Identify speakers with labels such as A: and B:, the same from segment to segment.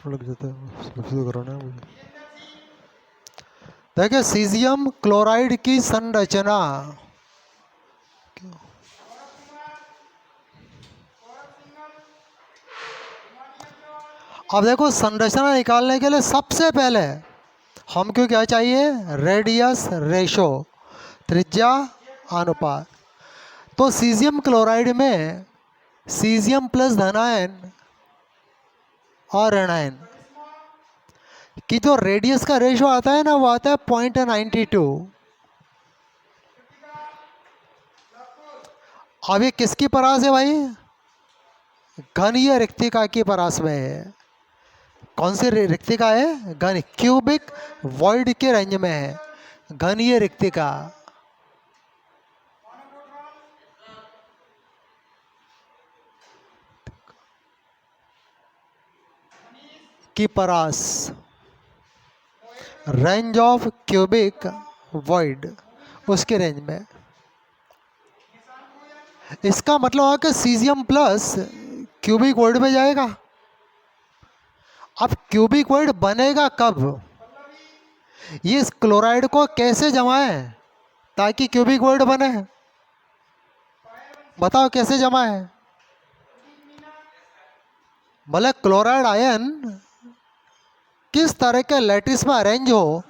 A: लग जाता है तो कराना है मुझे। देखिए सीजियम क्लोराइड की संरचना, अब देखो संरचना निकालने के लिए सबसे पहले हमको क्या चाहिए, रेडियस रेशो, त्रिज्या अनुपात। तो सीजियम क्लोराइड में सीजियम प्लस धनायन और ऋणायन की जो रेडियस का रेशो आता है ना, वो आता है 0.92। अब ये किसकी परास है भाई, घनीय रिक्तिका की परास में है। कौन सी रिक्तिका है, घन, क्यूबिक वॉइड के रेंज में है घनीय रिक्तिका। की परास, रेंज ऑफ क्यूबिक वॉइड, उसके रेंज में। इसका मतलब है कि सीजियम प्लस क्यूबिक वॉइड में जाएगा। अब क्यूबिक वॉइड बनेगा कब, ये इस क्लोराइड को कैसे जमाएं ताकि क्यूबिक वॉइड बने, बताओ कैसे जमाएं। मतलब क्लोराइड आयन किस तरह के लैटिस में अरेंज हो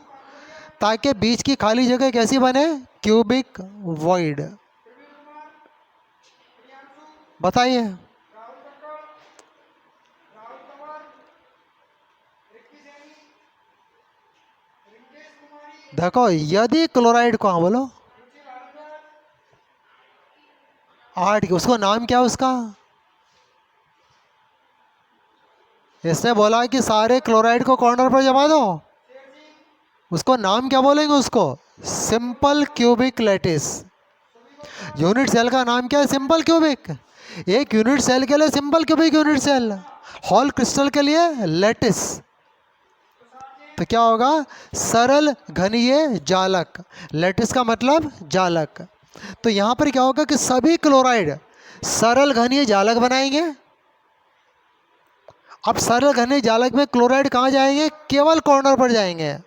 A: ताकि बीच की खाली जगह कैसी बने, क्यूबिक वॉइड। बताइए। देखो यदि क्लोराइड को, हाँ बोलो, 8, उसको नाम क्या उसका, इसने बोला कि सारे क्लोराइड को कॉर्नर पर जमा दो, उसको नाम क्या बोलेंगे, उसको simple cubic lattice. Unit cell का नाम क्या है, सिंपल क्यूबिक। एक यूनिट सेल के लिए simple cubic unit cell, whole crystal के लिए लैटिस। तो क्या होगा, सरल घनीय जालक, लैटिस का मतलब जालक। तो यहां पर क्या होगा कि सभी क्लोराइड सरल घनीय जालक बनाएंगे। अब सरल घनीय जालक में क्लोराइड कहां जाएंगे, केवल कॉर्नर पर जाएंगे।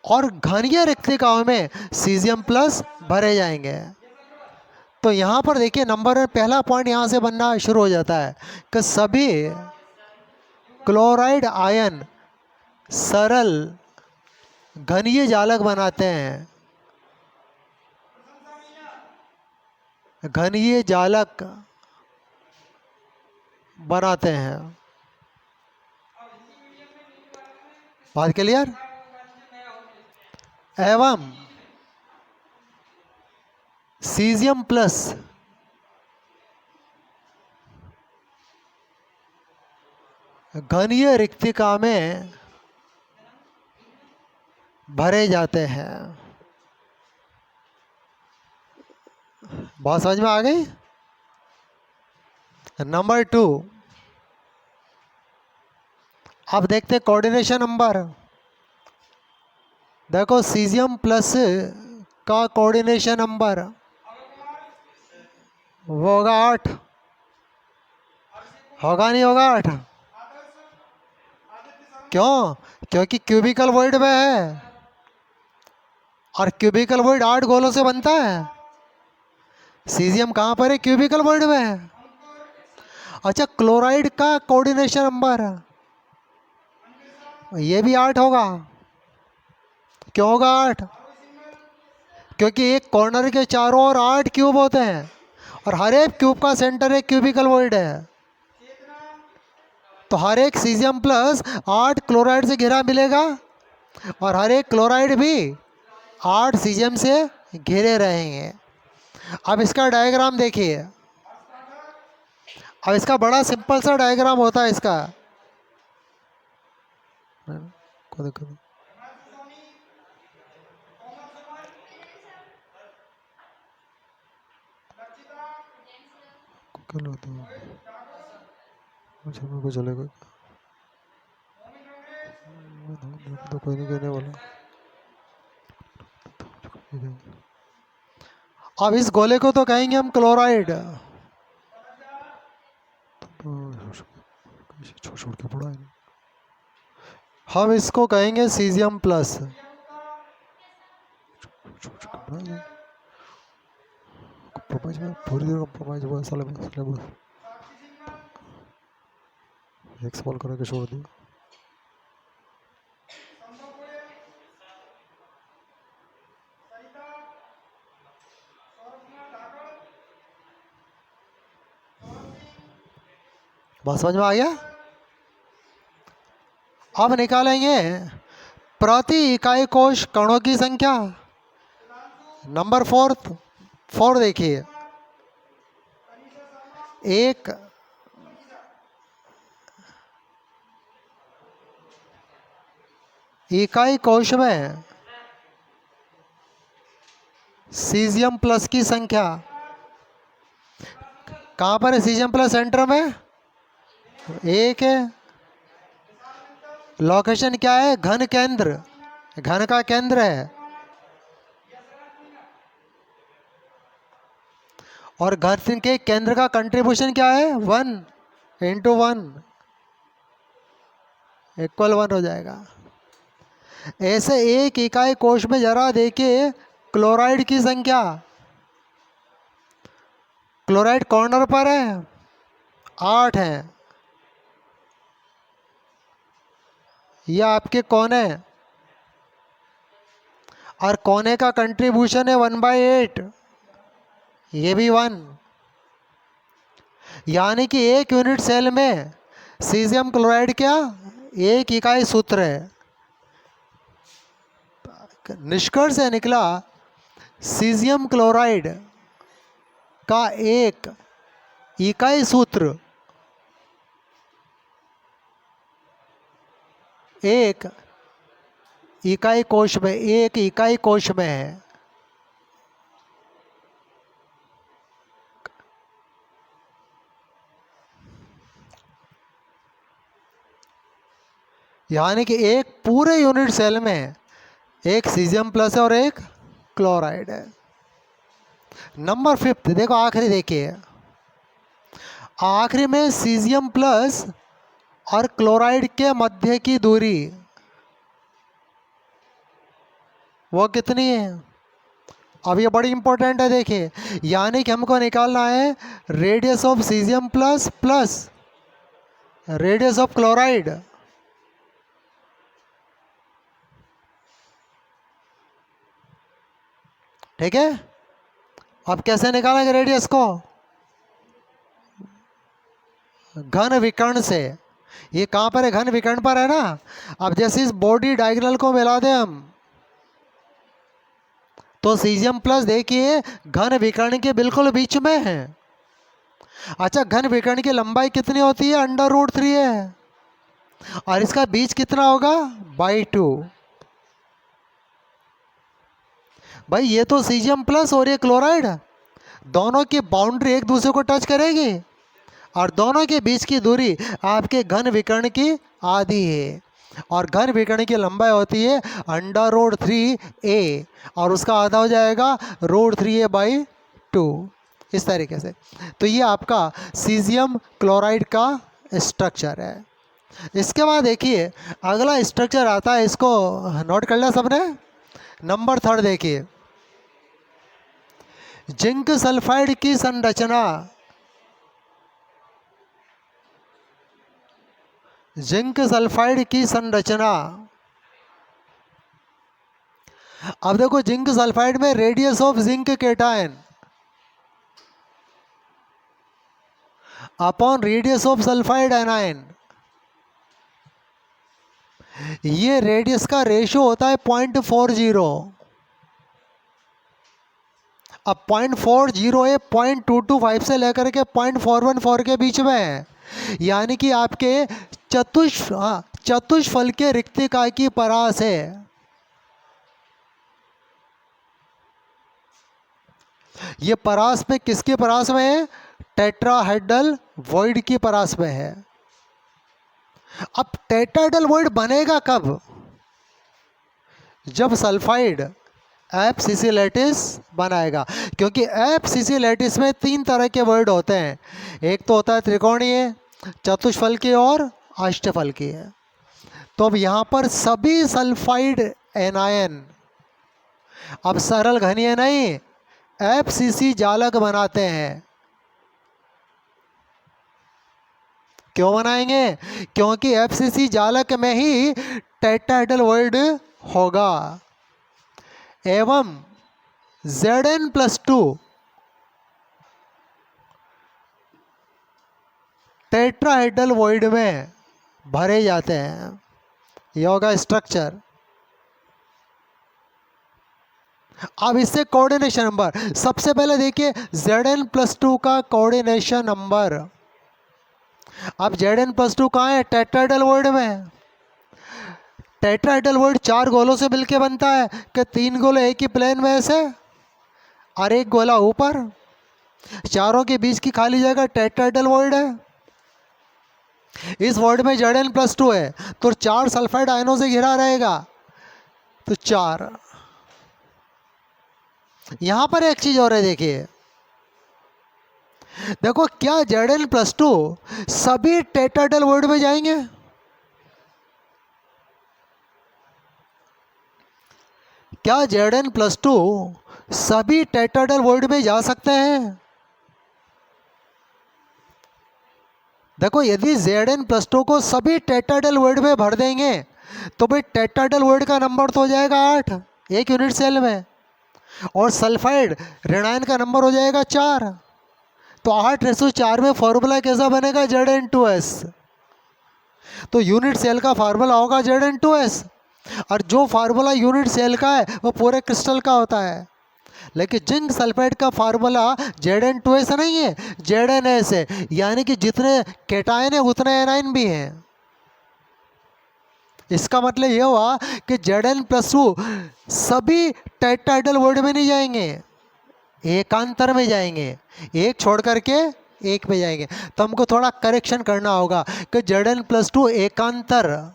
A: और घनीय रिक्तिकाओं में सीजियम प्लस भरे जाएंगे। तो यहां पर देखिए नंबर पहला पॉइंट यहां से बनना शुरू हो जाता है कि सभी क्लोराइड आयन सरल घनीय जालक बनाते हैं, घनीय जालक बनाते हैं। बात क्लियर। एवं सीजियम प्लस घनीय रिक्तिका में भरे जाते हैं। बात समझ में आ गई। नंबर 2, अब देखते हैं कोऑर्डिनेशन नंबर। देखो सीजियम प्लस का कोऑर्डिनेशन नंबर वो होगा 8, होगा नहीं होगा 8, क्यों, क्योंकि क्यूबिकल वॉइड में है और क्यूबिकल वॉइड 8 गोलों से बनता है। सीजियम कहाँ पर है, क्यूबिकल वॉइड में है। अच्छा क्लोराइड का कोऑर्डिनेशन नंबर ये भी 8 होगा। क्यों होगा 8, क्योंकि एक कॉर्नर के चारों ओर 8 क्यूब होते हैं और हर एक क्यूब का सेंटर एक क्यूबिकल वॉइड है। तो हर एक सीजियम प्लस 8 क्लोराइड से घिरा मिलेगा और हर एक क्लोराइड भी 8 सीजियम से घिरे रहेंगे। अब इसका डायग्राम देखिए। अब इसका बड़ा सिंपल सा डायग्राम होता है इसका। चलेगा तो कोई नहीं कहने वाला। अब इस गोले को तो कहेंगे हम क्लोराइड। छोड़ छोड़ के पड़ा है। हम इसको कहेंगे सीजियम प्लस। कंप्रोमाइज में पूरी तरह कंप्रोमाइज हुआ सिलेबस एक सवाल करा के छोड़ दिया। बात समझ में आ गया? अब निकालेंगे प्रति इकाई कोश कणों की संख्या। नंबर 4 देखिए, एक इकाई कोश में सीजियम प्लस की संख्या। कहां पर है सीजियम प्लस? सेंटर में एक है। लोकेशन क्या है? घन केंद्र, घन का केंद्र है। और घन के केंद्र का कंट्रीब्यूशन क्या है? 1 × 1 = 1 हो जाएगा। ऐसे एक इकाई कोश में जरा देखिए क्लोराइड की संख्या। क्लोराइड कॉर्नर पर है, 8 है। ये आपके कोने, और कोने का कंट्रीब्यूशन है 1/8, ये भी 1। यानी कि एक यूनिट सेल में सीजियम क्लोराइड क्या? 1 इकाई सूत्र है। निष्कर्ष से निकला सीजियम क्लोराइड का 1 इकाई सूत्र 1 इकाई कोश में, 1 इकाई कोश में है। यानी कि एक पूरे यूनिट सेल में एक सीजियम प्लस है और एक क्लोराइड है। नंबर 5 देखो, आखिरी देखिए, आखिरी में सीजियम प्लस और क्लोराइड के मध्य की दूरी वो कितनी है? अब ये बड़ी इंपॉर्टेंट है, देखिए। यानी कि हमको निकालना है radius of caesium plus plus radius of chloride. ठीक है? अब कैसे निकालेंगे रेडियस को? घन विकर्ण से। ये कहां पर है? घन विकर्ण पर है ना। अब जैसे इस बॉडी डायगोनल को मिला दें हम, तो सीजियम प्लस देखिए घन विकर्ण के बिल्कुल बीच में है। अच्छा, घन विकर्ण की लंबाई कितनी होती है? √3 है। और इसका बीच कितना होगा? /2। भाई ये तो सीजियम प्लस और ये क्लोराइड, दोनों की बाउंड्री एक दूसरे को टच करेगी, और दोनों के बीच की दूरी आपके घन विकर्ण की आधी है। और घन विकर्ण की लंबाई होती है √3a, और उसका आधा हो जाएगा √3a/2, इस तरीके से। तो ये आपका सीजियम क्लोराइड का स्ट्रक्चर है। इसके बाद देखिए अगला स्ट्रक्चर आता है, इसको नोट कर लिया सबने? नंबर 3 देखिए, जिंक सल्फाइड की संरचना। जिंक सल्फाइड की संरचना। अब देखो, जिंक सल्फाइड में radius of zinc cation upon radius of sulphide anion, ये रेडियस का रेशियो होता है 0.40। अब 0.40 है 0.225 से लेकर के 0.414 के बीच में है। यानी कि आपके चतुष्फल के रिक्तिका की परास है। ये परास में किसकी परास में है? टेट्राहेड्रल वॉइड की परास में है। अब टेट्राहेड्रल वॉइड बनेगा कब? जब सल्फाइड एफसीसी लैटिस बनाएगा। क्योंकि एफसीसी लैटिस में 3 तरह के वर्ड होते हैं। एक तो होता है त्रिकोणीय, चतुष्फलकीय और अष्टफलकीय। तो अब यहाँ पर सभी सल्फाइड एनायन अब सरल घनीय नहीं, FCC जालक बनाते हैं। क्यों बनाएंगे? क्योंकि FCC जालक में ही टेट्राहेड्रल वर्ड होगा एवं Zn+2 टेट्राहेड्रल वॉइड में भरे जाते हैं। ये होगा स्ट्रक्चर। अब इससे कोऑर्डिनेशन नंबर, सबसे पहले देखिए Zn+2 का कोऑर्डिनेशन नंबर। अब Zn+2 कहाँ है? टेट्राहेड्रल वॉइड में। टेट्राहेड्रल वॉइड 4 गोलों से मिलके बनता है कि 3 गोले एक ही प्लेन में ऐसे और एक गोला ऊपर, चारों के बीच की खाली जगह टेट्राहेड्रल वॉइड है। इस वॉइड में Zn+2 है तो 4 सल्फाइड आयनों से घिरा रहेगा, तो 4। यहां पर एक चीज और है, देखिए, देखो क्या Zn+2 सभी टेट्राहेड्रल वॉइड में जाएंगे? क्या Zn+2 सभी टेट्राहेड्रल वॉइड में जा सकते हैं? देखो यदि Zn+2 को सभी टेट्राहेड्रल वॉइड में भर देंगे तो भाई टेट्राहेड्रल वॉइड का नंबर तो हो जाएगा 8 एक यूनिट सेल में, और सल्फाइड ऋणायन का नंबर हो जाएगा 4। तो 8:4 में फॉर्मूला कैसा बनेगा? Zn2s। तो यूनिट सेल का फार्मूला होगा Zn2s, और जो फार्मूला यूनिट सेल का है वो पूरे क्रिस्टल का होता है। लेकिन जिंक सल्फाइड का फार्मूला Zn2s नहीं है, Zns है, यानी कि जितने कैटायन है उतने एनायन भी हैं। इसका मतलब ये हुआ कि Zn+2 सभी टेट्राहेड्रल वॉइड में नहीं जाएंगे, एकांतर में जाएंगे, एक छोड़ करके एक में जाएंगे। तो हमको थोड़ा करेक्शन करना होगा कि Zn+2 एकांतर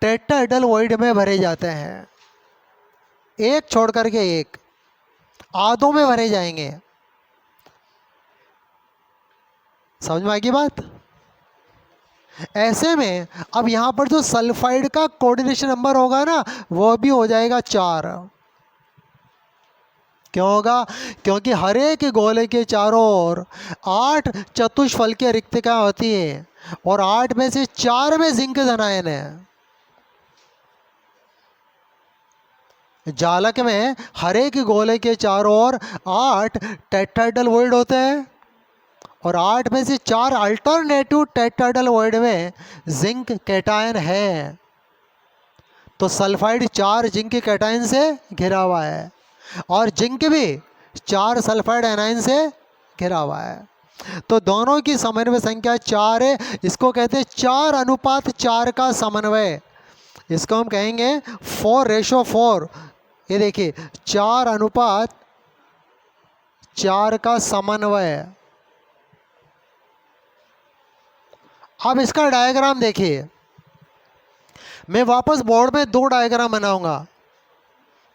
A: टेट्राहेड्रल वॉइड में भरे जाते हैं, एक छोड़ करके एक, आधों में भरे जाएंगे। समझ में आएगी बात? ऐसे में अब यहां पर जो सल्फाइड का कोऑर्डिनेशन नंबर होगा ना वो भी हो जाएगा 4। क्यों होगा? क्योंकि हर एक गोले के चारों ओर 8 चतुष्फलकीय रिक्तिकाएं होती है और 8 में से 4 में जिंक धनायन है। जालक में हर एक गोले के चारों ओर 8 टेट्राहेड्रल वॉइड होते हैं और 8 में से 4 अल्टरनेटिव टेट्राहेड्रल वॉइड में जिंक कैटायन है। तो सल्फाइड 4 जिंक कैटायन से घिरा हुआ है और जिंक भी 4 सल्फाइड एनायन से घिरा हुआ है। तो दोनों की समन्वय संख्या 4 है। इसको कहते हैं 4:4 का समन्वय। इसको हम कहेंगे 4:4। ये देखिए 4:4 का समन्वय। अब इसका डायग्राम देखिए, मैं वापस बोर्ड में 2 डायग्राम बनाऊंगा,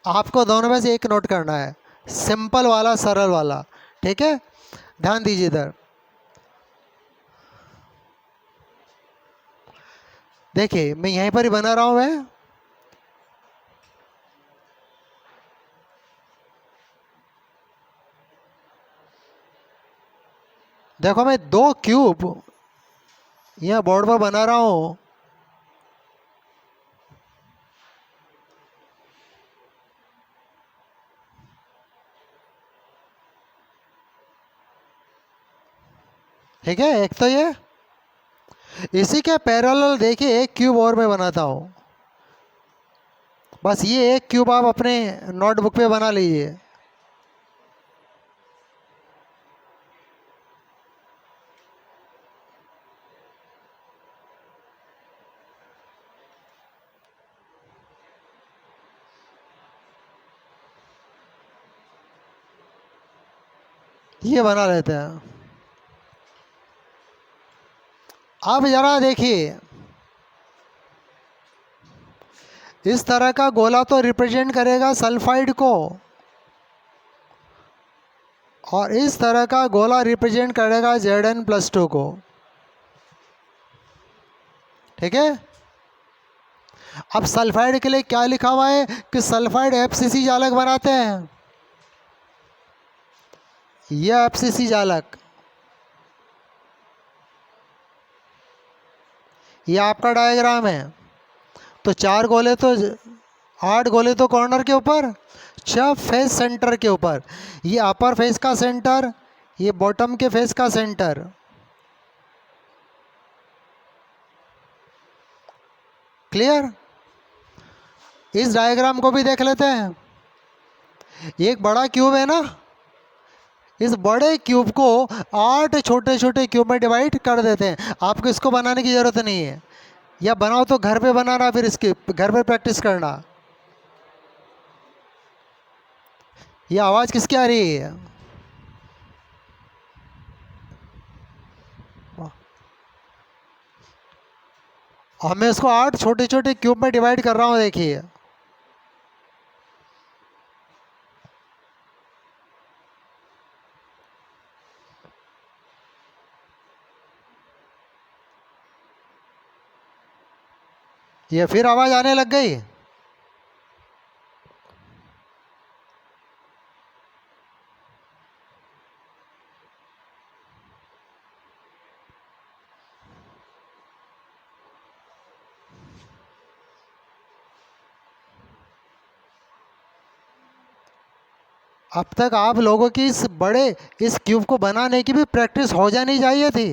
A: आपको दोनों में से एक नोट करना है, सिंपल वाला सरल वाला, ठीक है? ध्यान दीजिए इधर, देखिए मैं यहीं पर ही बना रहा हूं। मैं देखो मैं 2 क्यूब यहाँ बोर्ड पर बना रहा हूं। ठीक है, एक तो ये, इसी के पैरेलल देखिए एक क्यूब और मैं बनाता हूँ। बस ये एक क्यूब आप अपने नोटबुक पे बना लीजिए। ये बना लेते हैं। अब जरा देखिए, इस तरह का गोला तो रिप्रेजेंट करेगा सल्फाइड को और इस तरह का गोला रिप्रेजेंट करेगा Zn+2 को। ठीक है। अब सल्फाइड के लिए क्या लिखा हुआ है कि सल्फाइड FCC जालक बनाते हैं। यह FCC जालक, ये आपका डायग्राम है। तो 4 गोले तो 8 गोले तो कॉर्नर के ऊपर, 6 फेस सेंटर के ऊपर। ये अपर फेस का सेंटर, ये बॉटम के फेस का सेंटर। क्लियर। इस डायग्राम को भी देख लेते हैं। एक बड़ा क्यूब है ना, इस बड़े क्यूब को 8 छोटे छोटे क्यूब में डिवाइड कर देते हैं। आपको इसको बनाने की ज़रूरत नहीं है, या बनाओ तो घर पे बनाना, फिर इसकी घर पे प्रैक्टिस करना। ये आवाज़ किसकी आ रही है? और मैं इसको 8 छोटे छोटे क्यूब में डिवाइड कर रहा हूँ, देखिए। ये फिर आवाज़ आने लग गई। अब तक आप लोगों की इस क्यूब को बनाने की भी प्रैक्टिस हो जानी चाहिए थी,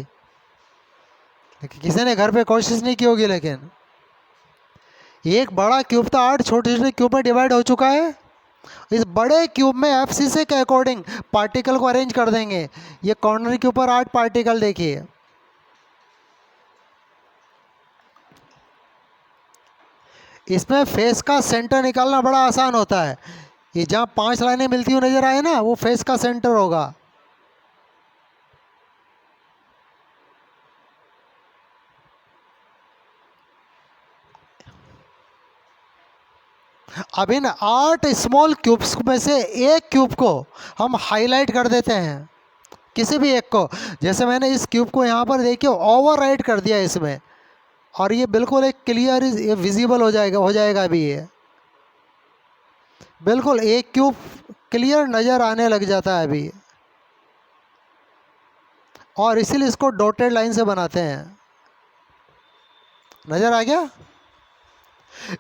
A: लेकिन किसी ने घर पे कोशिश नहीं की होगी। लेकिन एक बड़ा क्यूब तो 8 छोटे छोटे क्यूब में डिवाइड हो चुका है। इस बड़े क्यूब में FCC के अकॉर्डिंग पार्टिकल को अरेंज कर देंगे। ये कॉर्नर के ऊपर 8 पार्टिकल देखिए। इसमें फेस का सेंटर निकालना बड़ा आसान होता है। ये जहाँ 5 लाइनें मिलती हुई नजर आए ना, वो फेस का सेंटर होगा। अब इन 8 स्मॉल क्यूब्स में से एक क्यूब को हम हाईलाइट कर देते हैं, किसी भी एक को। जैसे मैंने इस क्यूब को यहाँ पर देखिए ओवरराइट कर दिया इसमें, और ये बिल्कुल एक क्लियर विजिबल हो जाएगा अभी। ये बिल्कुल एक क्यूब क्लियर नज़र आने लग जाता है अभी, और इसीलिए इसको डॉटेड लाइन से बनाते हैं। नज़र आ गया।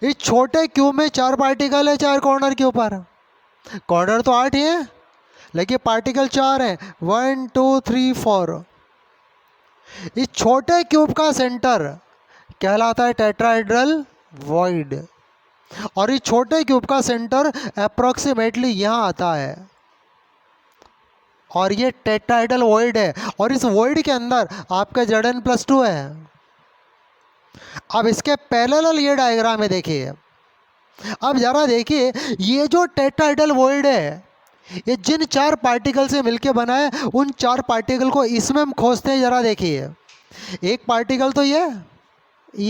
A: इस छोटे क्यूब में 4 पार्टिकल है, 4 कॉर्नर के ऊपर। कॉर्नर तो 8 ही है, लेकिन पार्टिकल 4 हैं। 1 2 3 4। इस छोटे क्यूब का सेंटर कहलाता है टेट्राहेड्रल वॉइड, और इस छोटे क्यूब का सेंटर अप्रोक्सीमेटली यहाँ आता है, और ये टेट्राहेड्रल वॉइड है। और इस वॉइड के अंदर आपका Zn+2 है। अब इसके पैरेलल ये डायग्राम है, देखिए। अब जरा देखिए, ये जो टेट्राहेड्रल वॉइड है, ये जिन 4 पार्टिकल से मिलके बना है, उन 4 पार्टिकल को इसमें हम खोजते हैं। जरा देखिए, एक पार्टिकल तो ये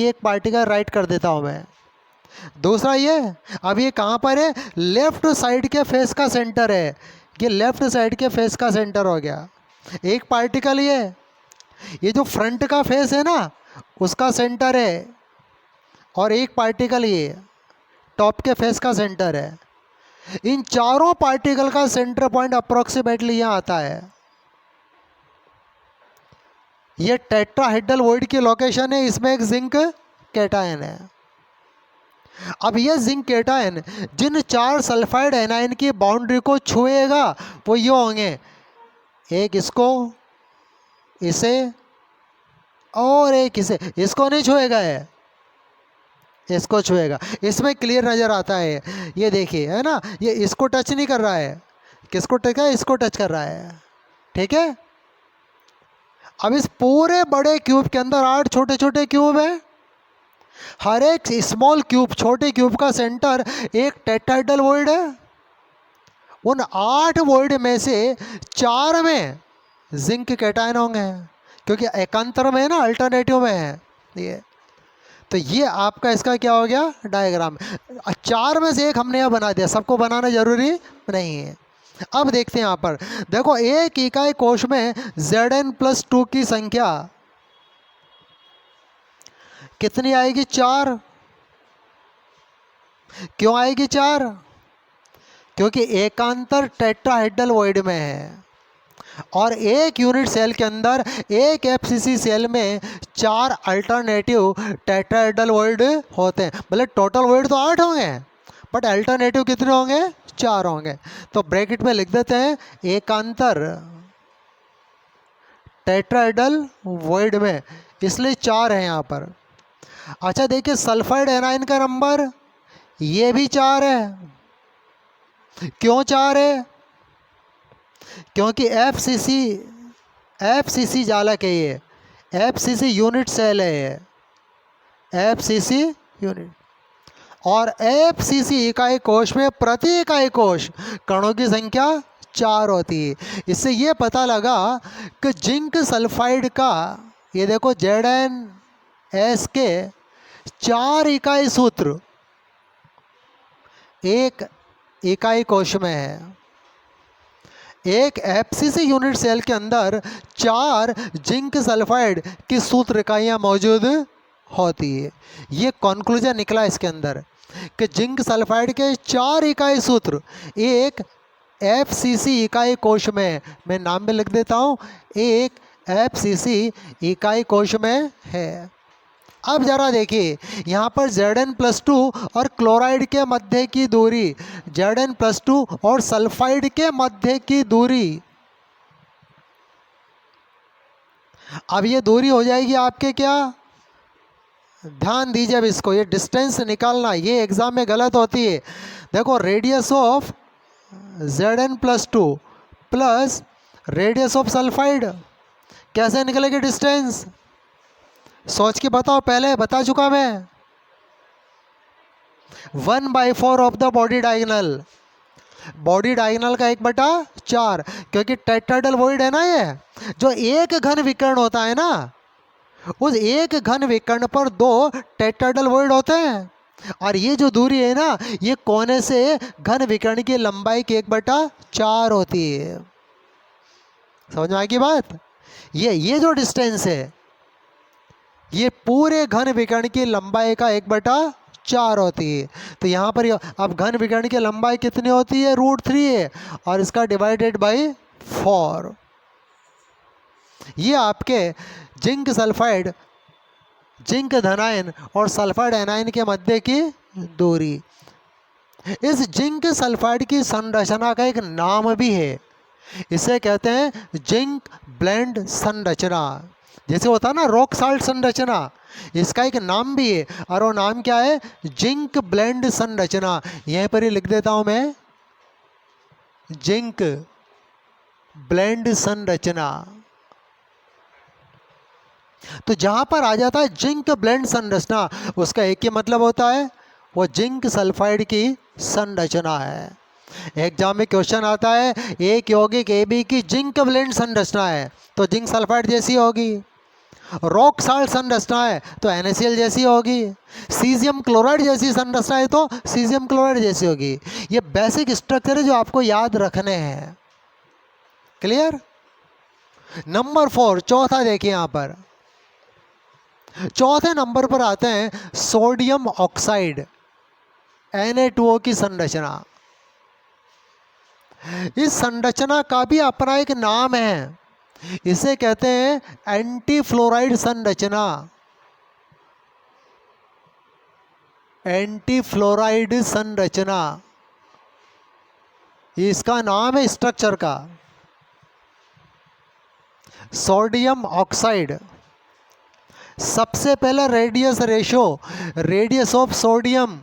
A: एक पार्टिकल राइट कर देता हूँ मैं। दूसरा ये, अब ये कहाँ पर है? लेफ्ट साइड के फेस का सेंटर है। ये लेफ्ट साइड के फेस का सेंटर हो गया। एक पार्टिकल ये जो फ्रंट का फेस है ना, उसका सेंटर है। और एक पार्टिकल ये टॉप के फेस का सेंटर है। इन चारों पार्टिकल का सेंटर पॉइंट अप्रोक्सीमेटली यहाँ आता है। ये टेट्राहेड्रल वॉइड की लोकेशन है। इसमें एक जिंक कैटायन है। अब ये जिंक कैटायन जिन 4 सल्फाइड एनायन की बाउंड्री को छुएगा, वो ये होंगे। एक इसको, इसे, और एक इसे। इसको नहीं छुएगा, है इसको छुएगा। इसमें क्लियर नज़र आता है। ये देखिए, है ना, ये इसको टच नहीं कर रहा है। किसको टच है? इसको टच कर रहा है। ठीक है। अब इस पूरे बड़े क्यूब के अंदर 8 छोटे छोटे क्यूब है। हर एक स्मॉल क्यूब, छोटे क्यूब का सेंटर एक टेट्राहेड्रल वॉइड है। उन 8 वॉइड में से 4 में जिंक कैटायन होंगे, क्योंकि एकांतर में है ना, अल्टरनेटिव में है ये। तो ये आपका इसका क्या हो गया? डायग्राम। 4 में से एक हमने यहाँ बना दिया। सबको बनाना जरूरी नहीं है। अब देखते हैं यहाँ पर, देखो एक इकाई कोश में Zn+2 की संख्या कितनी आएगी? 4। क्यों आएगी 4? क्योंकि एकांतर टेट्राहेड्रल वॉइड में है और एक यूनिट सेल के अंदर एक एफसीसी सेल में 4 अल्टरनेटिव टेट्राहेड्रल वॉइड होते हैं। मतलब टोटल वॉइड तो 8 होंगे बट अल्टरनेटिव कितने होंगे? 4 होंगे। तो ब्रैकेट में लिख देते हैं एकांतर टेट्राहेड्रल वॉइड में, इसलिए 4 है यहाँ पर। अच्छा देखिए सल्फाइड एनाइन का नंबर ये भी 4 है। क्यों 4 है? क्योंकि एफसीसी जालक है ये, एफसीसी यूनिट सेल है ये, एफसीसी यूनिट। और एफसीसी इकाई कोश में प्रति इकाई कोश कणों की संख्या 4 होती है। इससे ये पता लगा कि जिंक सल्फाइड का, ये देखो ZnS के 4 इकाई सूत्र एक इकाई कोश में है। एक एफसीसी यूनिट सेल के अंदर 4 जिंक सल्फाइड की सूत्र इकाइयाँ मौजूद होती है। ये कॉन्क्लूजन निकला इसके अंदर कि जिंक सल्फाइड के 4 इकाई सूत्र एक एफसीसी इकाई कोश में, मैं नाम में लिख देता हूँ, एक एफसीसी इकाई कोश में है। अब जरा देखिए यहाँ पर Zn+2 और क्लोराइड के मध्य की दूरी, Zn+2 और सल्फाइड के मध्य की दूरी, अब ये दूरी हो जाएगी आपके क्या? ध्यान दीजिए अब इसको, ये डिस्टेंस निकालना ये एग्जाम में गलत होती है। देखो radius of Zn+2 plus radius of sulphide, कैसे निकलेगी डिस्टेंस? सोच के बताओ, पहले बता चुका मैं। 1/4 of the body diagonal, body diagonal का 1/4, क्योंकि टेट्राहेड्रल वॉइड है ना ये, जो एक घन विकर्ण होता है ना, उस एक घन विकर्ण पर 2 टेट्राहेड्रल वॉइड होते हैं। और ये जो दूरी है ना, ये कोने से घन विकर्ण की लंबाई की 1/4 होती है। समझ में आएगी बात? ये जो डिस्टेंस है ये पूरे घन विकर्ण की लंबाई का 1/4 होती है। तो यहाँ पर अब घन विकर्ण की लंबाई कितनी होती है? √3 है और इसका डिवाइडेड बाई 4। ये आपके जिंक सल्फाइड, जिंक धनायन और सल्फाइड एनायन के मध्य की दूरी। इस जिंक सल्फाइड की संरचना का एक नाम भी है, इसे कहते हैं जिंक ब्लेंड संरचना। जैसे होता है ना रॉक साल्ट संरचना, इसका एक नाम भी है और वो नाम क्या है? जिंक ब्लेंड संरचना। यहीं पर ही लिख देता हूं मैं, जिंक ब्लेंड संरचना। तो जहां पर आ जाता है जिंक ब्लेंड संरचना, उसका एक ही मतलब होता है, वो जिंक सल्फाइड की संरचना है। एग्जाम में क्वेश्चन आता है एक यौगिक AB की जिंक ब्लेंड संरचना है तो जिंक सल्फाइड जैसी होगी, रॉक साल्ट संरचना है तो NaCl जैसी होगी, सीजियम क्लोराइड जैसी संरचना है तो सीजियम क्लोराइड जैसी होगी। ये बेसिक स्ट्रक्चर है जो आपको याद रखने हैं। क्लियर? नंबर 4, चौथा देखिए यहाँ पर, चौथे नंबर पर आते हैं सोडियम ऑक्साइड Na2O की संरचना। इस संरचना का भी अपना एक नाम है, इसे कहते हैं एंटी फ्लोराइड संरचना, एंटी फ्लोराइड संरचना, इसका नाम है स्ट्रक्चर का। सोडियम ऑक्साइड, सबसे पहला radius ratio, radius of sodium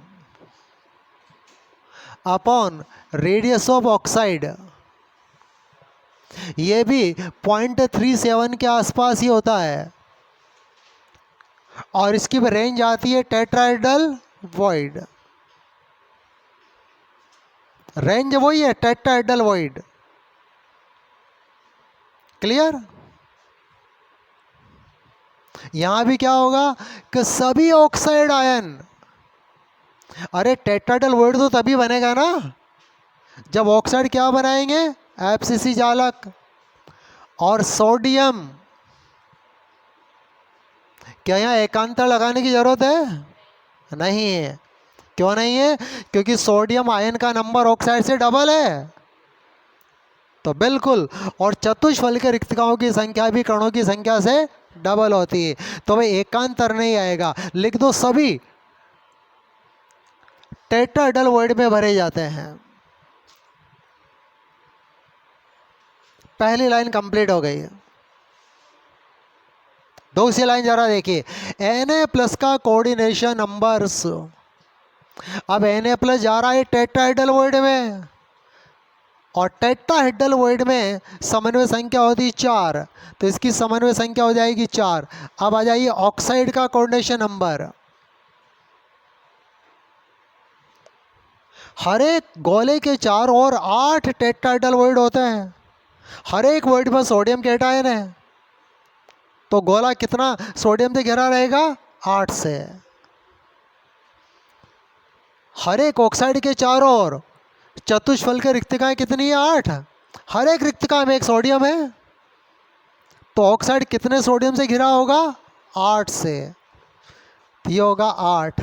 A: upon radius of oxide, ये भी 0.37 के आसपास ही होता है और इसकी रेंज आती है टेट्राहेड्रल वॉइड, रेंज वही है टेट्राहेड्रल वॉइड। क्लियर? यहां भी क्या होगा कि सभी ऑक्साइड आयन, अरे टेट्राहेड्रल वॉइड तो तभी बनेगा ना जब ऑक्साइड क्या बनाएंगे, एफसीसी जालक। और सोडियम, क्या यहाँ एकांतर लगाने की जरूरत है? नहीं है। क्यों नहीं है? क्योंकि सोडियम आयन का नंबर ऑक्साइड से डबल है, तो बिल्कुल। और चतुष्फल के रिक्तिकाओं की संख्या भी कणों की संख्या से डबल होती है, तो भाई एकांतर नहीं आएगा। लिख दो सभी टेट्राहेड्रल वॉइड में भरे जाते हैं। पहली लाइन कंप्लीट हो गई है। दूसरी लाइन जरा देखिए, Na+ का कोऑर्डिनेशन नंबर्स। अब Na+ जा रहा है टेट्राहेड्रल वॉइड में, और टेट्राहेड्रल वॉइड में समन्वय संख्या होती है 4, तो इसकी समन्वय संख्या हो जाएगी 4। अब आ जाइए ऑक्साइड का कोऑर्डिनेशन नंबर। हर एक गोले के चारों ओर 8 टेट्राहेड्रल वॉइड होते हैं, हर एक वॉइड में सोडियम कैटायन है, तो गोला कितना सोडियम से घिरा रहेगा, 8 से। हर एक ऑक्साइड के चारों ओर चतुष्फल की रिक्तिकाएं कितनी है, 8। हर एक रिक्तिका में एक सोडियम है, तो ऑक्साइड कितने सोडियम से घिरा होगा, 8 से। ये होगा 8।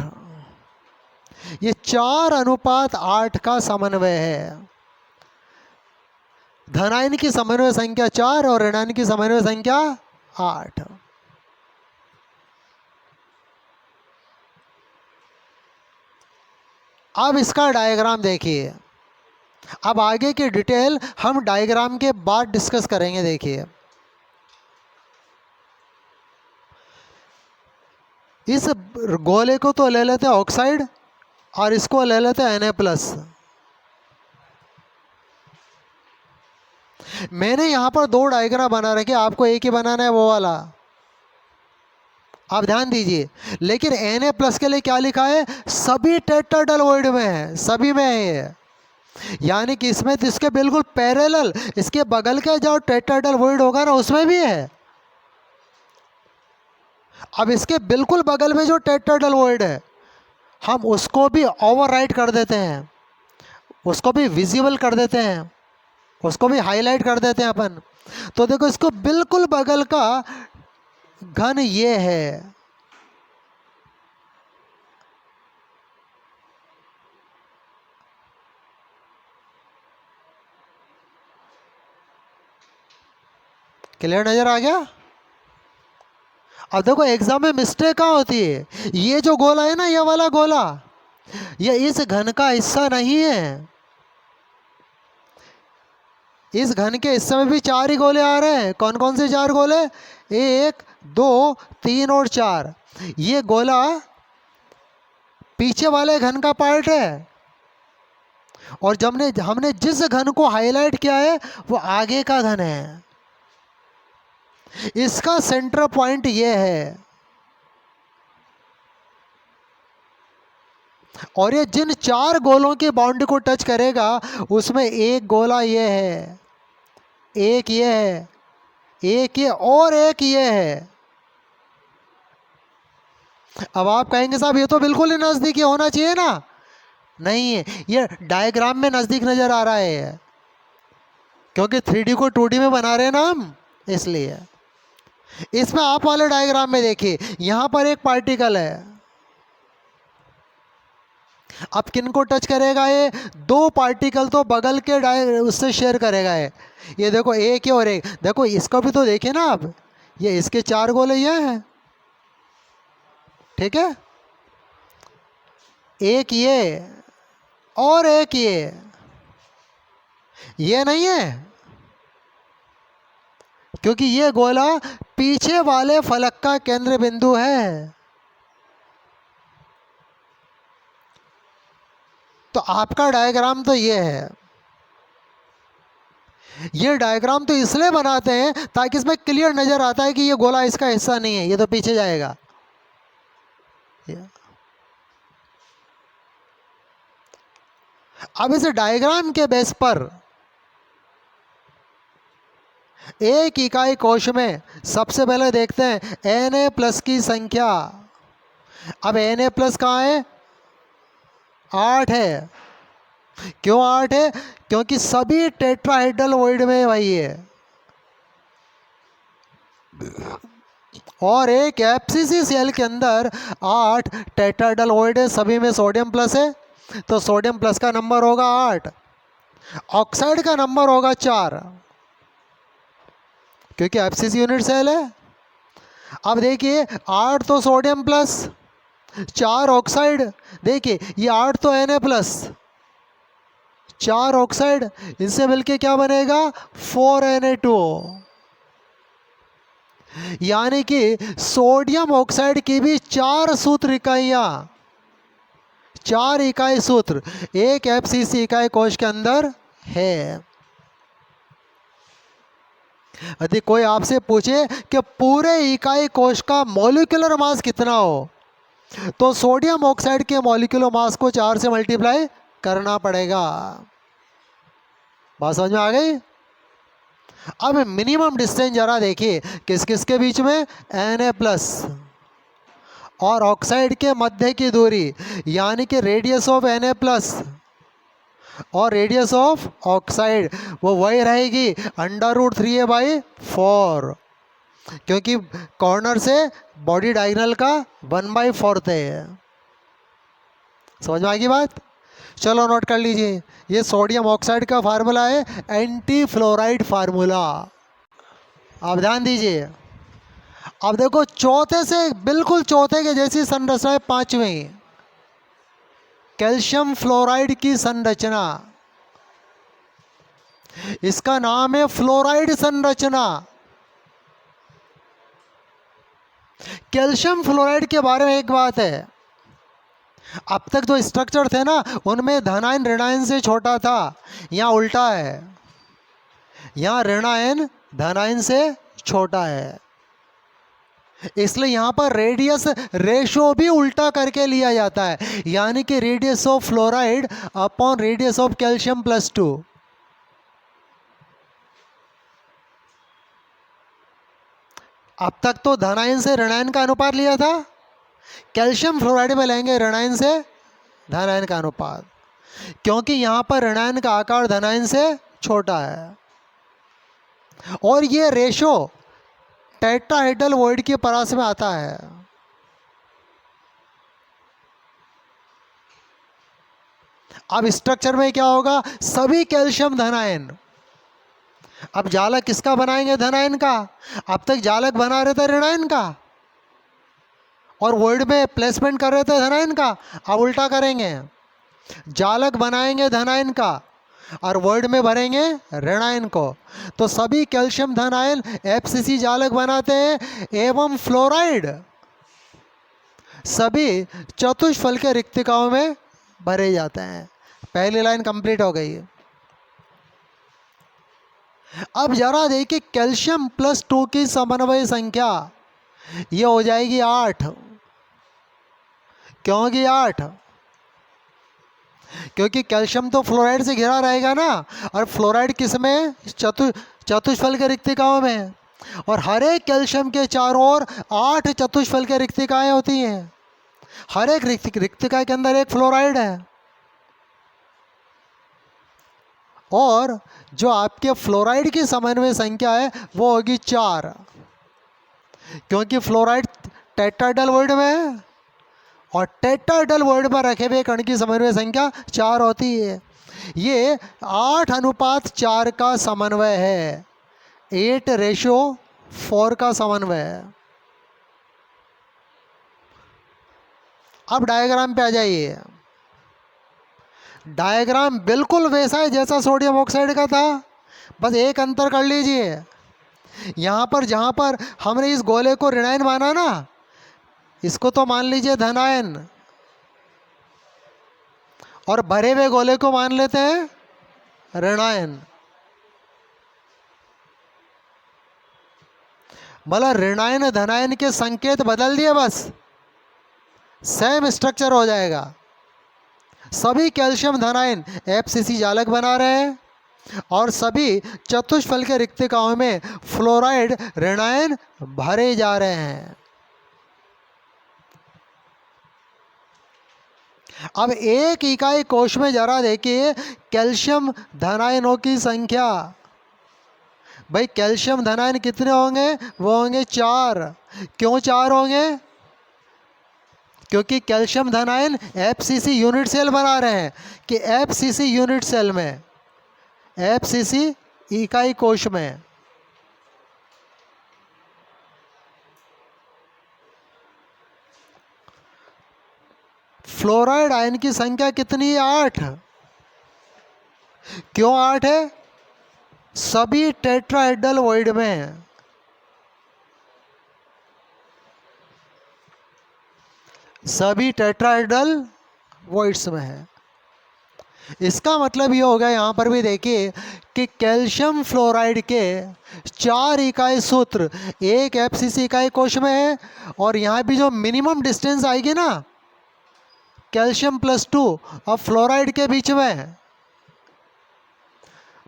A: ये 4:8 का समन्वय है। धनायन की समन्वय संख्या 4 और ऋणायन की समन्वय संख्या 8। अब इसका डायग्राम देखिए। अब आगे की डिटेल हम डायग्राम के बाद डिस्कस करेंगे। देखिए, इस गोले को तो ले लेते हैं ऑक्साइड, और इसको ले लेते हैं Na+। मैंने यहां पर 2 डायग्राम बना रखे, आपको एक ही बनाना है, वो वाला। आप ध्यान दीजिए। लेकिन Na+ के लिए क्या लिखा है, सभी टेट्राहेड्रल वॉइड में है, सभी में है ये। यानी कि इसमें तो इसके बिल्कुल पैरेलल, इसके बगल के जो टेट्राहेड्रल वॉइड होगा ना, उसमें भी है। अब इसके बिल्कुल बगल में जो टेट्राहेड्रल वॉइड है, हम उसको भी ओवरराइट कर देते हैं, उसको भी विजिबल कर देते हैं, उसको भी हाईलाइट कर देते हैं अपन। तो देखो, इसको बिल्कुल बगल का घन ये है। क्लियर नजर आ गया? अब देखो, एग्जाम में मिस्टेक कहाँ होती है, ये जो गोला है ना, ये वाला गोला, ये इस घन का हिस्सा नहीं है। इस घन के हिस्से में भी 4 ही गोले आ रहे हैं। कौन कौन से 4 गोले, 1 2 3 और 4। ये गोला पीछे वाले घन का पार्ट है, और जब हमने जिस घन को हाईलाइट किया है, वो आगे का घन है। इसका सेंटर पॉइंट ये है, और ये जिन 4 गोलों की बाउंड्री को टच करेगा, उसमें एक गोला ये है, एक ये है, एक ये, और एक ये है। अब आप कहेंगे साहब, ये तो बिल्कुल ही नजदीक होना चाहिए ना। नहीं है, ये डायग्राम में नजदीक नजर आ रहा है, क्योंकि 3D को 2D में बना रहे हैं ना हम, इसलिए। इसमें आप वाले डायग्राम में देखिए, यहां पर एक पार्टिकल है। अब किन को टच करेगा, ये 2 पार्टिकल तो बगल के उससे शेयर करेगा ये देखो, एक ही और एक। देखो, इसको भी तो देखिए ना आप, ये इसके 4 गोले ये हैं, ठीक है, एक ये और एक ये नहीं है, क्योंकि ये गोला पीछे वाले फलक का केंद्र बिंदु है। तो आपका डायग्राम तो ये है। ये डायग्राम तो इसलिए बनाते हैं ताकि इसमें क्लियर नजर आता है कि ये गोला इसका हिस्सा नहीं है, ये तो पीछे जाएगा। अब इस डायग्राम के बेस पर एक इकाई कोश में सबसे पहले देखते हैं Na+ की संख्या। अब Na+ कहाँ है, 8 है। क्यों 8 है? क्योंकि सभी टेट्राहेड्रल वॉइड में वही है। और एक एफसीसी सेल के अंदर 8 टेट्राहेड्रल वॉइड है, सभी में सोडियम प्लस है, तो सोडियम प्लस का नंबर होगा 8, ऑक्साइड का नंबर होगा 4, क्योंकि एफसीसी यूनिट सेल है। अब देखिए 8 तो सोडियम प्लस, 4 ऑक्साइड, देखिए ये 8 तो Na प्लस, 4 ऑक्साइड, इनसे मिलके क्या बनेगा 4Na2। यानी कि सोडियम ऑक्साइड की भी 4 सूत्र इकाइयां, 4 इकाई सूत्र एक एफसीसी इकाई कोश के अंदर है। यदि कोई आपसे पूछे कि पूरे इकाई कोश का मॉलिक्यूलर मास कितना हो, तो सोडियम ऑक्साइड के मॉलिक्यूलर मास को 4 से मल्टीप्लाई करना पड़ेगा। बात समझ में आ गई? अब मिनिमम डिस्टेंस जरा देखिए, किस किस के बीच में, Na प्लस और ऑक्साइड के मध्य की दूरी, यानी कि रेडियस ऑफ Na प्लस और रेडियस ऑफ ऑक्साइड वो वही रहेगी √3a/4, क्योंकि कॉर्नर से बॉडी डायगोनल का 1/4 है। समझ में आ गई बात? चलो नोट कर लीजिए, ये सोडियम ऑक्साइड का फार्मूला है, एंटी फ्लोराइड फार्मूला। आप ध्यान दीजिए। अब देखो चौथे से बिल्कुल चौथे के जैसी संरचना है, 5वें कैल्शियम फ्लोराइड की संरचना, इसका नाम है फ्लोराइड संरचना। कैल्शियम फ्लोराइड के बारे में एक बात है, अब तक जो स्ट्रक्चर थे ना उनमें धनायन ऋणायन से छोटा था, यहाँ उल्टा है, यहाँ ऋणायन धनायन से छोटा है, इसलिए यहाँ पर रेडियस रेशो भी उल्टा करके लिया जाता है, यानी कि radius of fluoride upon radius of calcium +2। अब तक तो धनायन से ऋणायन का अनुपात लिया था, कैल्शियम फ्लोराइड में लेंगे ऋणायन से धनायन का अनुपात, क्योंकि यहाँ पर ऋणायन का आकार धनायन से छोटा है। और ये रेशो टेट्राहेड्रल वॉइड की परास में आता है। अब स्ट्रक्चर में क्या होगा, सभी कैल्शियम धनायन। अब जालक किसका बनाएंगे, धनायन का। अब तक जालक बना रहे थे ऋणायन का और वॉइड में प्लेसमेंट कर रहे थे धनायन का, अब उल्टा करेंगे, जालक बनाएंगे धनायन का और वॉइड में भरेंगे ऋणायन को। तो सभी कैल्शियम धनायन एफसीसी जालक बनाते हैं एवं फ्लोराइड सभी चतुष्फल के रिक्तिकाओं में भरे जाते हैं। पहली लाइन कंप्लीट हो गई। अब जरा देखिए कैल्शियम +2 की समन्वय संख्या, ये हो जाएगी 8। क्यों होगी 8? क्योंकि कैल्शियम तो फ्लोराइड से घिरा रहेगा ना, और फ्लोराइड किस में, चतुष्फल के रिक्तिकाओं में, और हर एक कैल्शियम के चारों ओर 8 चतुष्फल के रिक्तिकाएं होती हैं। हर एक रिक्तिका के अंदर एक फ्लोराइड है, और जो आपके फ्लोराइड की समन्वय संख्या है वो होगी 4, क्योंकि फ्लोराइड टेट्राहेड्रल वॉइड में है और टेट्राहेड्रल वॉइड में रखे हुए कण की समन्वय संख्या 4 होती है। ये 8:4 का समन्वय है, 8:4 का समन्वय है। अब डायग्राम पे आ जाइए। डायग्राम बिल्कुल वैसा है जैसा सोडियम ऑक्साइड का था, बस एक अंतर कर लीजिए। यहाँ पर जहाँ पर हमने इस गोले को ऋणायन माना ना, इसको तो मान लीजिए धनायन, और भरे हुए गोले को मान लेते हैं ऋणायन। मतलब ऋणायन धनायन के संकेत बदल दिए, बस सेम स्ट्रक्चर हो जाएगा। सभी कैल्शियम धनायन एफसीसी जालक बना रहे हैं और सभी चतुष्फल के रिक्तिकाओं में फ्लोराइड ऋणायन भरे जा रहे हैं। अब एक इकाई कोश में जरा देखिए कैल्शियम धनायनों की संख्या। भाई कैल्शियम धनायन कितने होंगे? वो होंगे 4। क्यों 4 होंगे? क्योंकि कैल्शियम धनायन एफसीसी यूनिट सेल बना रहे हैं कि एफसीसी यूनिट सेल में, एफसीसी इकाई कोश में। फ्लोराइड आयन की संख्या कितनी है? 8। क्यों 8 है? सभी टेट्राहेड्रल वॉइड में है। सभी टेट्राहेड्रल वॉइड्स में है। इसका मतलब ये होगा, यहाँ पर भी देखिए कि कैल्शियम फ्लोराइड के 4 इकाई सूत्र एक एफसीसी इकाई कोश में है, और यहाँ भी जो मिनिमम डिस्टेंस आएगी ना कैल्शियम +2 और फ्लोराइड के बीच में,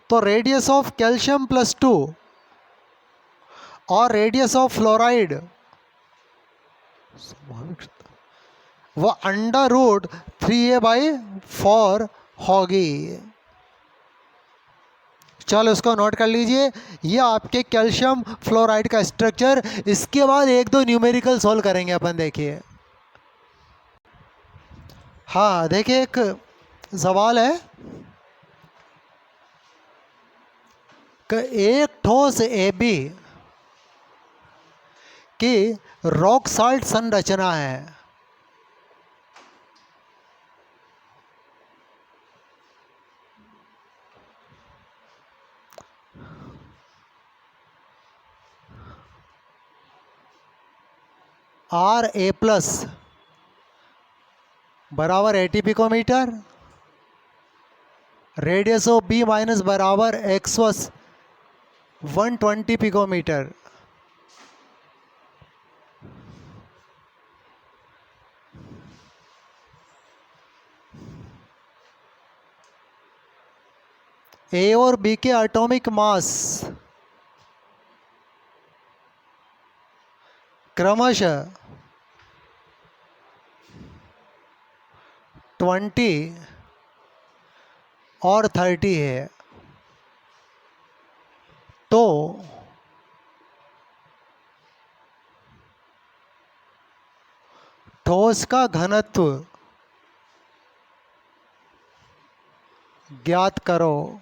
A: तो रेडियस ऑफ कैल्शियम +2 और रेडियस ऑफ फ्लोराइड वो √3a/4 होगी। चलो इसको नोट कर लीजिए, ये आपके कैल्शियम फ्लोराइड का स्ट्रक्चर। इसके बाद 1-2 न्यूमेरिकल सोल्व करेंगे अपन। देखिए, हाँ देखिए एक सवाल है कि एक ठोस AB की रॉक साल्ट संरचना है। Ra+ बराबर 80 पिकोमीटर, रेडियस ऑफ B- बराबर x1 120 पिकोमीटर। A और B के एटॉमिक मास क्रमशः 20 और 30 है। तो ठोस का घनत्व ज्ञात करो।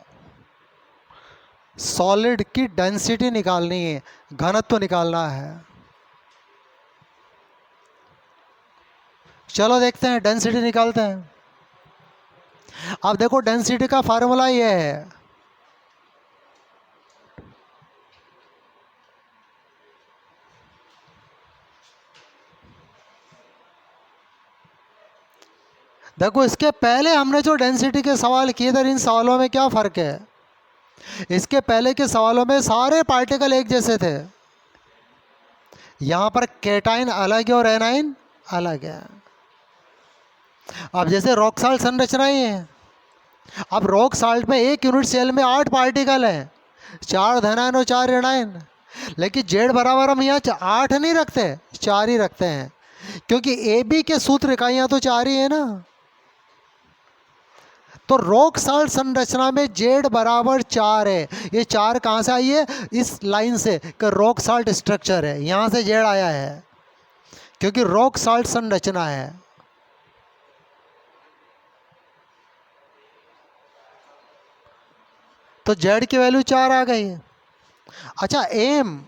A: सॉलिड की डेंसिटी निकालनी है, घनत्व निकालना है। चलो देखते हैं, डेंसिटी निकालते हैं। अब देखो डेंसिटी का फार्मूला ये है, देखो इसके पहले हमने जो डेंसिटी के सवाल किए थे, इन सवालों में क्या फ़र्क है? इसके पहले के सवालों में सारे पार्टिकल एक जैसे थे। यहाँ पर कैटाइन अलग है और एनाइन अलग है। अब जैसे रॉक साल्ट संरचना ही है। अब रॉक साल्ट में एक यूनिट सेल में 8 पार्टिकल हैं, 4 धनायन और 4 ऋणायन। लेकिन जेड बराबर हम यहाँ 8 नहीं रखते, 4 ही रखते हैं, क्योंकि AB के सूत्र इकाइयाँ तो 4 ही है ना। तो रॉक साल्ट संरचना में जेड बराबर 4 है। ये 4 कहाँ से आई है? इस लाइन से कि रॉक साल्ट स्ट्रक्चर है, यहाँ से जेड आया है, क्योंकि रॉक साल्ट संरचना है। तो जेड की वैल्यू 4 आ गई। अच्छा एम,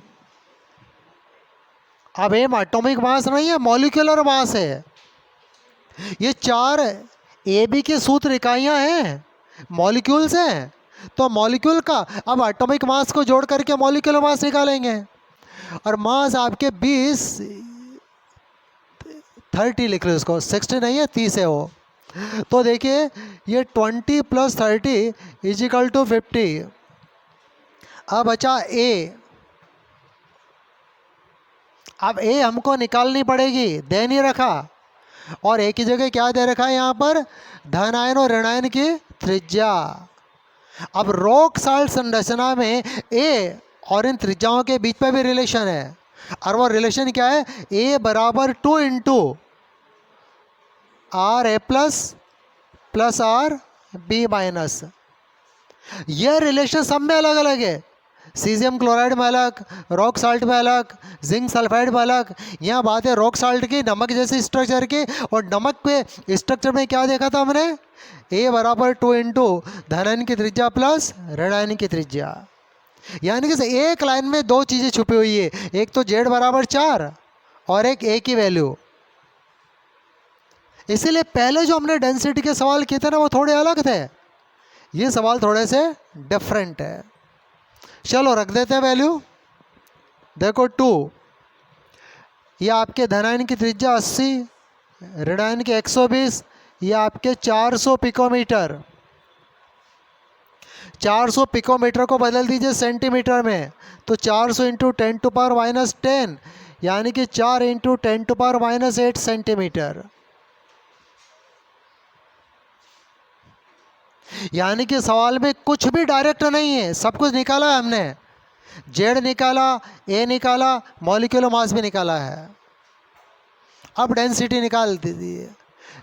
A: अब एम एटॉमिक मास नहीं है, मॉलिक्यूलर मास है। ये 4 AB के सूत्र इकाइयाँ हैं, मॉलिक्यूल्स हैं। तो मॉलिक्यूल का अब एटॉमिक मास को जोड़ करके मॉलिक्यूलर मास निकालेंगे, और मास आपके 30 लिख लो, इसको 60 नहीं है, 30 है वो। तो देखिए ये 20 + 30 = 50। अब बचा A। अब A हमको निकालनी पड़ेगी, दे नहीं रखा, और A की जगह क्या दे रखा है यहाँ पर? धनायन और ऋणायन की त्रिज्या। अब रॉक साल्ट संरचना में A और इन त्रिज्याओं के बीच में भी रिलेशन है, और वो रिलेशन क्या है? A = 2 × R A plus plus R B minus. यह रिलेशन सब में अलग अलग है। सीजियम क्लोराइड में अलग, रॉक साल्ट में अलग, जिंक सल्फाइड में अलग। यहाँ बात है रॉक साल्ट की, नमक जैसे स्ट्रक्चर की। और नमक पे स्ट्रक्चर में क्या देखा था हमने? ए बराबर 2 इंटू धनायन की त्रिज्या प्लस ऋणायन की त्रिज्या। यानी कि एक लाइन में दो चीज़ें छुपी हुई है, एक तो जेड बराबर 4 और एक ए की वैल्यू। इसीलिए पहले जो हमने डेंसिटी के सवाल किए थे ना, वो थोड़े अलग थे। ये सवाल थोड़े से डिफरेंट है। चलो रख देते हैं वैल्यू। देखो 2, ये आपके धनायन की त्रिज्या 80, ऋणायन की 120, ये आपके 400 पिकोमीटर। 400 पिकोमीटर को बदल दीजिए सेंटीमीटर में, तो 400 इंटू 10⁻⁻10 यानी कि 4 इंटू 10⁻⁻8 सेंटीमीटर। यानी कि सवाल में कुछ भी डायरेक्ट नहीं है, सब कुछ निकाला है हमने। जेड निकाला, ए निकाला, मॉलिक्यूलर मास भी निकाला है। अब डेंसिटी निकाल दीजिए।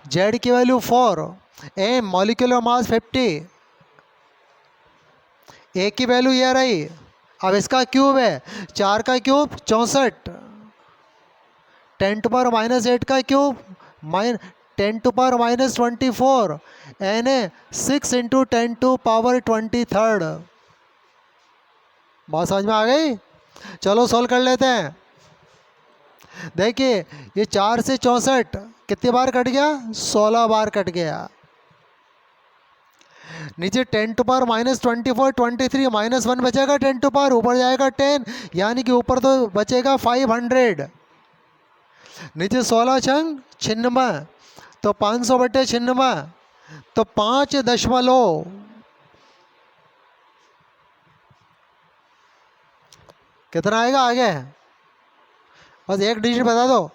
A: जेड की वैल्यू 4, ए मॉलिक्यूलर मास 50, ए की वैल्यू ये रही। अब इसका क्यूब है, 4 का क्यूब 64, 10⁻⁻8 का क्यूब 10⁻⁻24, एन ए 6 इंटू 10⁻23। बात समझ में आ गई? चलो सोल्व कर लेते हैं। देखिए ये 4 से 64 कितनी बार कट गया? 16 बार कट गया। नीचे 10⁻⁻24 23 -1 बचेगा, 10 ऊपर जाएगा 10, यानी कि ऊपर तो बचेगा 500। नीचे 16 छंग 96, तो 500/96, तो 5 दशमलव कितना आएगा आगे? बस एक डिजिट बता दो।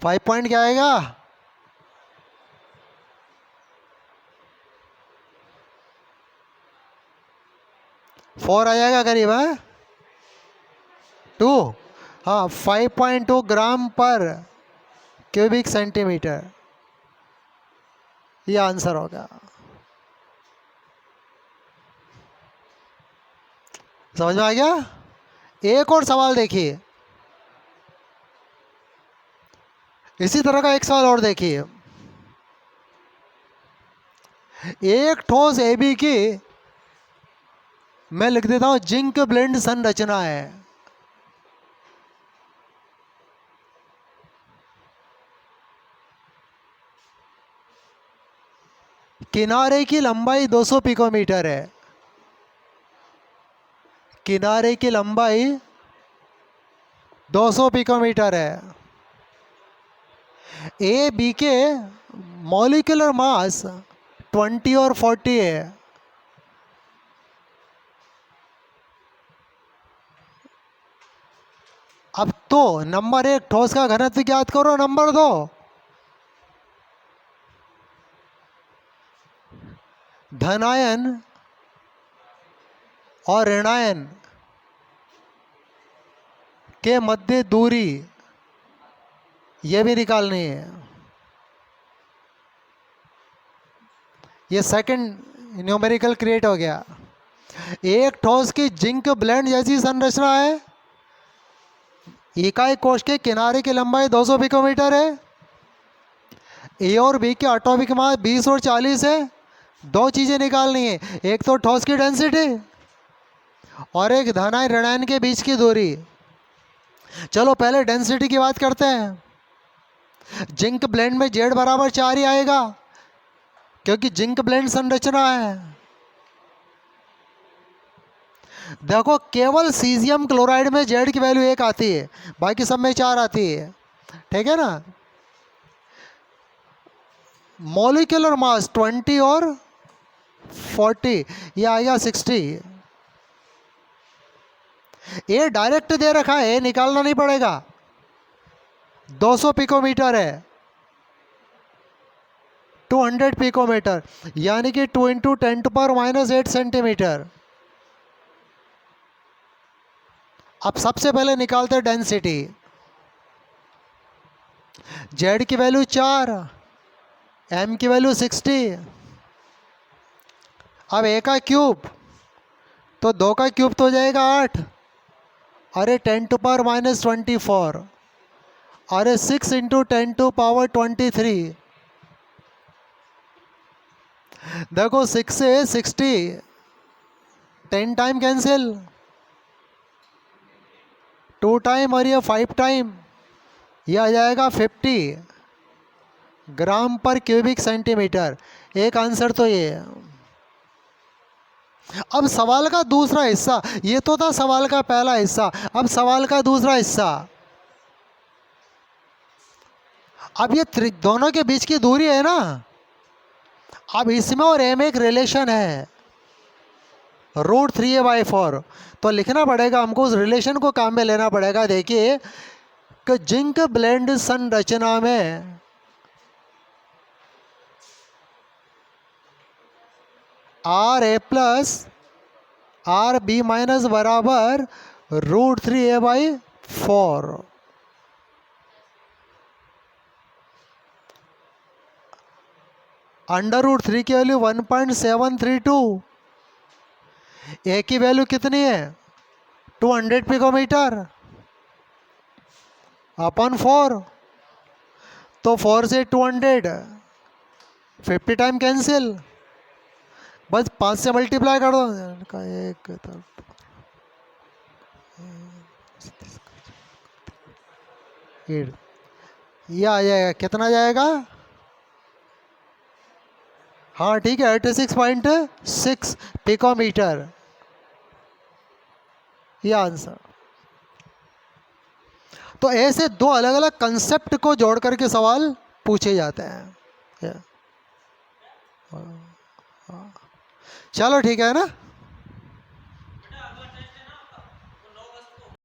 A: 5 पॉइंट क्या आएगा? 4 आ जाएगा करीब है। 2, हाँ 5.2 ग्राम पर क्यूबिक सेंटीमीटर, ये आंसर होगा। समझ में आ गया? एक और सवाल देखिए, इसी तरह का एक सवाल और देखिए। एक ठोस AB की मैं लिख देता हूं जिंक ब्लेंड संरचना है। किनारे की लंबाई 200 पिकोमीटर है। किनारे की लंबाई 200 पिकोमीटर है। ए बी के मॉलिक्यूलर मास 20 और 40 है। अब तो नंबर 1 ठोस का घनत्व ज्ञात करो, नंबर 2 धनायन और ऋणायन के मध्य दूरी, ये भी निकालनी है। ये सेकंड न्यूमेरिकल क्रिएट हो गया। एक ठोस की जिंक ब्लेंड जैसी संरचना है। इकाई कोश के किनारे की लंबाई 200 पिकोमीटर है। ए और बी के एटॉमिक मास 20 और 40 है। दो चीज़ें निकालनी है, एक तो ठोस की डेंसिटी और एक धनायन ऋणायन के बीच की दूरी। चलो पहले डेंसिटी की बात करते हैं। जिंक ब्लेंड में जेड बराबर 4 ही आएगा, क्योंकि जिंक ब्लेंड संरचना है। देखो केवल सीजियम क्लोराइड में जेड की वैल्यू 1 आती है, बाकी सब में 4 आती है। ठीक है ना? मॉलिक्यूलर मास 20 और 40, ये आएगा 60। ये डायरेक्ट दे रखा है, निकालना नहीं पड़ेगा। 200 पिकोमीटर है, 200 पिकोमीटर, यानी कि 2 इंटू 10⁻⁻8 सेंटीमीटर। अब सबसे पहले निकालते हैं डेंसिटी। जेड की वैल्यू 4, एम की वैल्यू 60। अब ए का क्यूब तो 2 का क्यूब तो हो जाएगा 8, अरे 10⁻⁻24, अरे 6 इंटू 10⁻23। देखो 6 से 60, 10 टाइम कैंसिल, 2 टाइम और ये 5 टाइम, ये आ जाएगा 50 ग्राम पर क्यूबिक सेंटीमीटर। एक आंसर तो ये है। अब सवाल का दूसरा हिस्सा, ये तो था सवाल का पहला हिस्सा, अब सवाल का दूसरा हिस्सा। अब ये दोनों के बीच की दूरी है ना, अब इसमें और ए में एक रिलेशन है, √3a/4। तो लिखना पड़ेगा हमको, उस रिलेशन को काम में लेना पड़ेगा। देखिए कि जिंक ब्लेंड संरचना में RA प्लस RB माइनस बराबर √3a/4। √3 की वैल्यू 1.732, ए की वैल्यू कितनी है 200 पिकोमीटर अपन 4, तो 4 से 200, 50 टाइम कैंसिल, बस 5 से मल्टीप्लाई कर दो का एक, ये आ जाएगा, कितना जाएगा, हाँ ठीक है 86.6 पिकोमीटर, ये आंसर। तो ऐसे दो अलग अलग कंसेप्ट को जोड़ करके सवाल पूछे जाते हैं। चलो ठीक है ना।